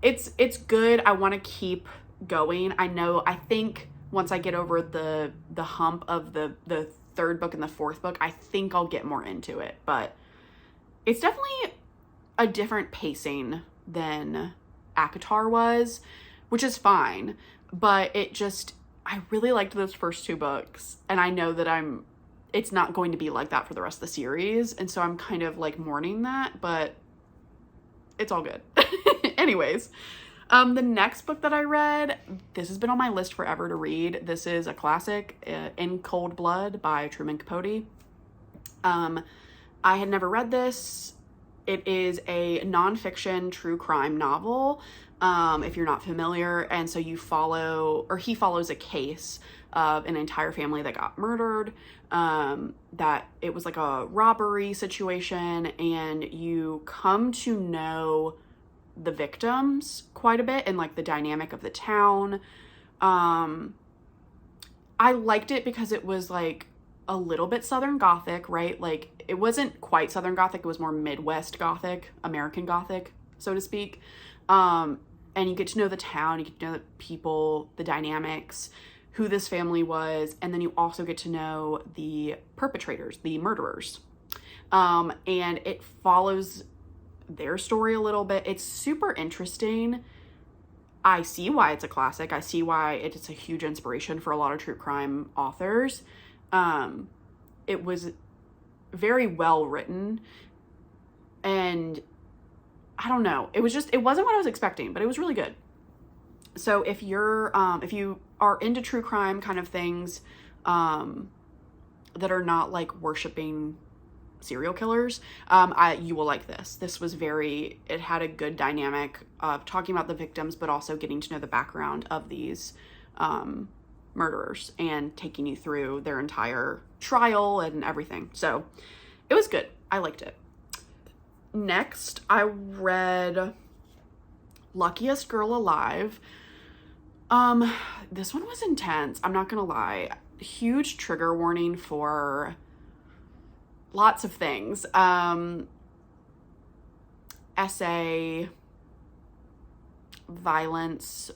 Speaker 1: it's good. I want to keep going. I think once I get over the hump of the 3rd book and the 4th book, I think I'll get more into it. But it's definitely a different pacing than ACOTAR was, which is fine. But I really liked those first 2 books. And I know that it's not going to be like that for the rest of the series. And so I'm kind of like mourning that, but it's all good. Anyways. The next book that I read, this has been on my list forever to read. This is a classic, In Cold Blood by Truman Capote. I had never read this. It is a nonfiction true crime novel, if you're not familiar. And so he follows a case of an entire family that got murdered, that it was like a robbery situation, and you come to know the victims quite a bit and like the dynamic of the town. I liked it because it was like a little bit Southern Gothic, right? Like it wasn't quite Southern Gothic, it was more Midwest Gothic, American Gothic, so to speak. And you get to know the town, you get to know the people, the dynamics, who this family was, and then you also get to know the perpetrators, the murderers. And it follows their story a little bit. It's super interesting. I see why it's a classic. I see why it's a huge inspiration for a lot of true crime authors. It was very well written, and I don't know. It wasn't what I was expecting, but it was really good. So if you are into true crime kind of things, that are not like worshiping serial killers, you will like this. This was it had a good dynamic of talking about the victims, but also getting to know the background of these murderers and taking you through their entire trial and everything. So it was good. I liked it. Next, I read Luckiest Girl Alive. This one was intense. I'm not gonna lie. Huge trigger warning for lots of things. Essay, violence,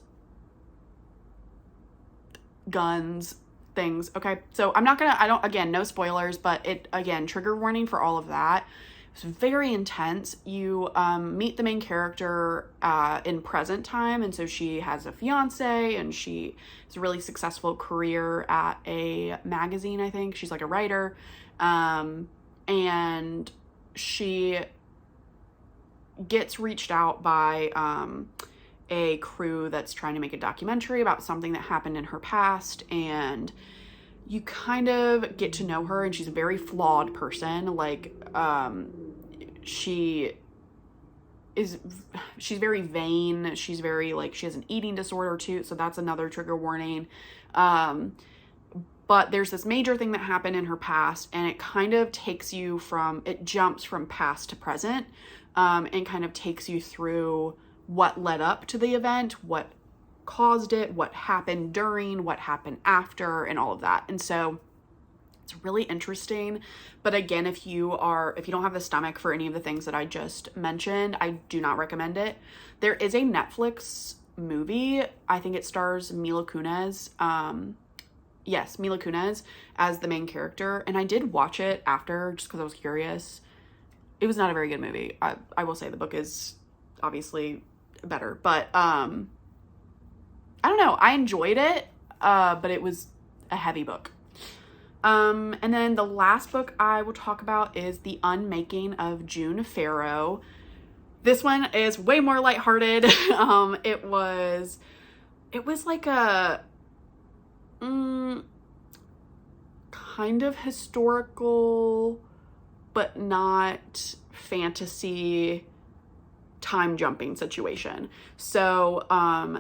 Speaker 1: guns, things. Okay, so again, no spoilers, but trigger warning for all of that. It's very intense. You meet the main character in present time, and so she has a fiance, and she has a really successful career at a magazine, I think. She's like a writer. And she gets reached out by a crew that's trying to make a documentary about something that happened in her past, and you kind of get to know her, and she's a very flawed person. Like, she's very vain. She's very, like, she has an eating disorder too, so that's another trigger warning. But there's this major thing that happened in her past, and it kind of jumps from past to present, and kind of takes you through what led up to the event, what caused it, what happened during, what happened after, and all of that. And so it's really interesting. But again, if you don't have the stomach for any of the things that I just mentioned, I do not recommend it. There is a Netflix movie. I think it stars Mila Kunis. Yes, Mila Kunis as the main character. And I did watch it after just because I was curious. It was not a very good movie. I will say the book is obviously better. But I don't know. I enjoyed it, but it was a heavy book. And then the last book I will talk about is The Unmaking of June Farrow. This one is way more lighthearted. It was like a kind of historical, but not fantasy time jumping situation. So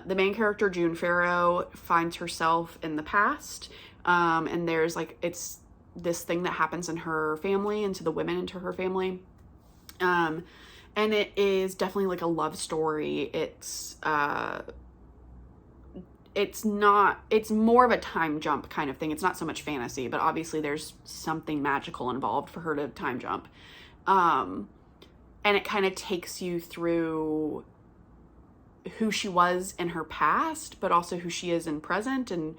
Speaker 1: the main character, June Farrow, finds herself in the past, and there's like, it's this thing that happens in her family and to the women into her family. And it is definitely like a love story. It's more of a time jump kind of thing. It's not so much fantasy, but obviously there's something magical involved for her to time jump. And it kind of takes you through who she was in her past, but also who she is in present, and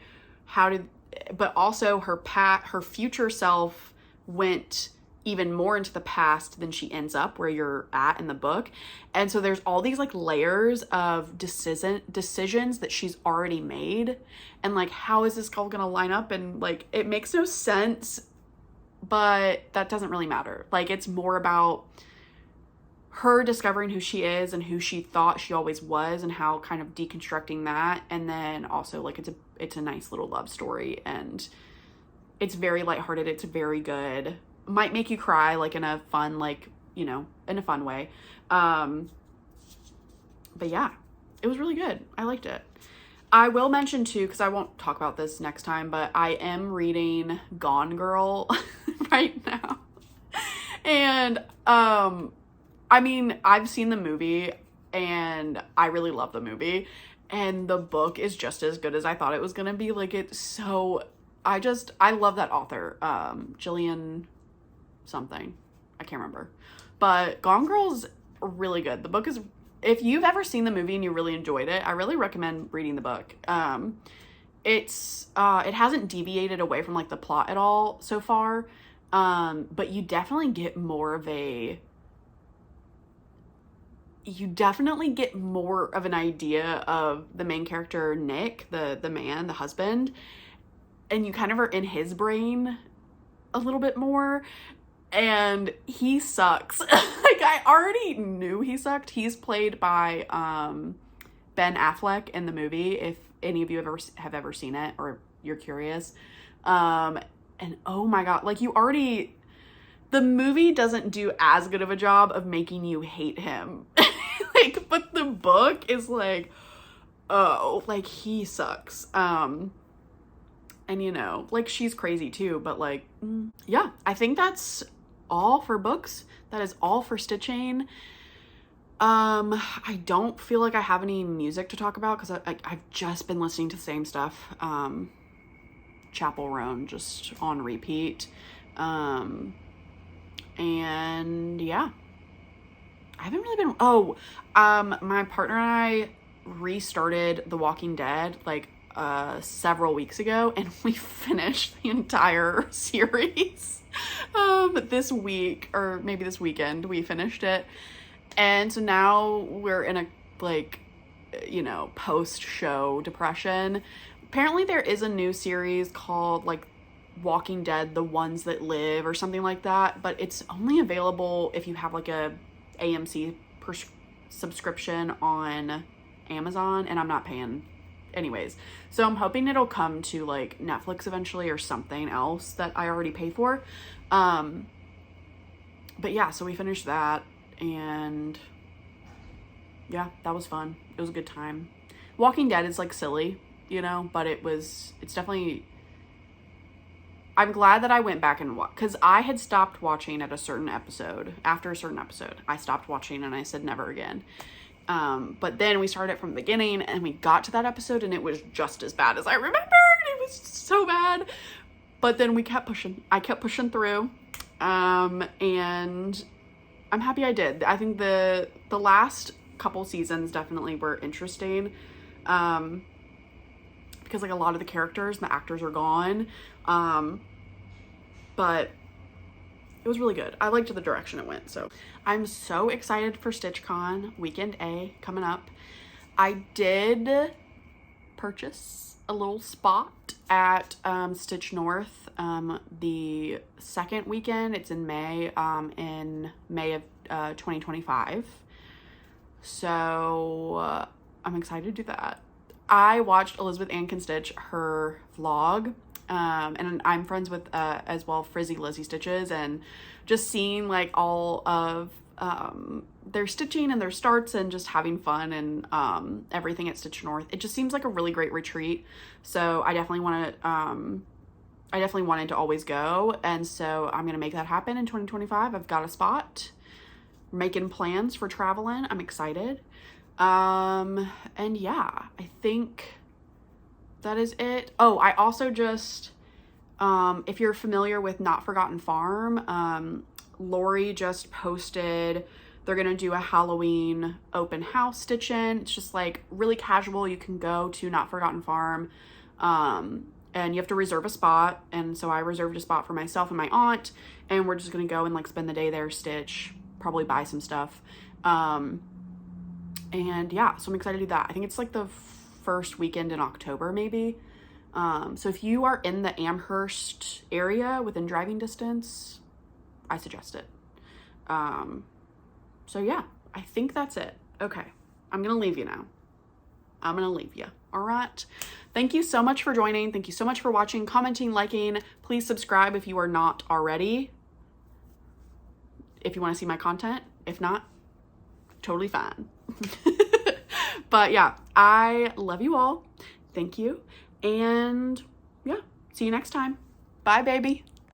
Speaker 1: but also her future self went even more into the past than she ends up where you're at in the book. And so there's all these like layers of decisions that she's already made. And like, how is this all gonna line up? And like, it makes no sense, but that doesn't really matter. Like, it's more about her discovering who she is and who she thought she always was, and how kind of deconstructing that. And then also like, it's a nice little love story, and it's very lighthearted. It's very good. Might make you cry, like in a fun, like, you know, in a fun way. But yeah, it was really good. I liked it. I will mention too, because I won't talk about this next time, but I am reading Gone Girl right now. And, I mean, I've seen the movie and I really love the movie, and the book is just as good as I thought it was going to be. Like, it's so, I love that author, Jillian something. I can't remember. But Gone Girl's really good. The book is, if you've ever seen the movie and you really enjoyed it, I really recommend reading the book. It hasn't deviated away from like the plot at all so far. But you definitely get more of an idea of the main character, Nick, the man, the husband, and you kind of are in his brain a little bit more. And he sucks. Like, I already knew he sucked. He's played by Ben Affleck in the movie, if any of you have ever seen it or you're curious. And oh my god, like, the movie doesn't do as good of a job of making you hate him. Like, but the book is like, oh, like, he sucks. And you know, like, she's crazy too, but like, yeah, I think that's all for books. That is all for stitching. I don't feel like I have any music to talk about because I've just been listening to the same stuff. Chapel Roan, just on repeat. And yeah, I haven't really been, my partner and I restarted The Walking Dead like several weeks ago, and we finished the entire series this week, or maybe this weekend we finished it. And so now we're in a, like, you know, post-show depression. Apparently there is a new series called like Walking Dead, The Ones That Live, or something like that, but it's only available if you have like a AMC subscription on Amazon, and I'm not paying anyways. So I'm hoping it'll come to like Netflix eventually, or something else that I already pay for. But yeah, so we finished that, and yeah, that was fun. It was a good time. Walking Dead is like silly, you know, but it's definitely, I'm glad that I went back and watched, because I had stopped watching at a certain episode. After a certain episode, I stopped watching and I said never again. But then we started it from the beginning, and we got to that episode and it was just as bad as I remembered. It was so bad. But then we kept pushing. I kept pushing through. And I'm happy I did. I think the last couple seasons definitely were interesting. because like a lot of the characters and the actors are gone. But it was really good. I liked the direction it went. So I'm so excited for StitchCon Weekend A coming up. I did purchase a little spot at Stitch North the second weekend. It's in May, of 2025. So I'm excited to do that. I watched Elizabeth Ann Can Stitch, her vlog, and I'm friends with as well Frizzy Lizzie Stitches, and just seeing like all of their stitching and their starts and just having fun and everything at Stitch North. It just seems like a really great retreat. So I definitely wanted to always go, and so I'm gonna make that happen in 2025. I've got a spot, making plans for traveling. I'm excited. And yeah, I think that is it. Oh, I also just, if you're familiar with Not Forgotten Farm, Lori just posted, they're gonna do a Halloween open house stitch-in. It's just like really casual. You can go to Not Forgotten Farm, and you have to reserve a spot. And so I reserved a spot for myself and my aunt, and we're just gonna go and like spend the day there, stitch, probably buy some stuff. And yeah, so I'm excited to do that. I think it's like the first weekend in October, maybe. So if you are in the Amherst area within driving distance, I suggest it. So yeah, I think that's it. Okay, I'm gonna leave you now. I'm gonna leave you. All right. Thank you so much for joining. Thank you so much for watching, commenting, liking. Please subscribe if you are not already, if you want to see my content. If not, totally fine. But yeah, I love you all. Thank you. And yeah, see you next time. Bye, baby.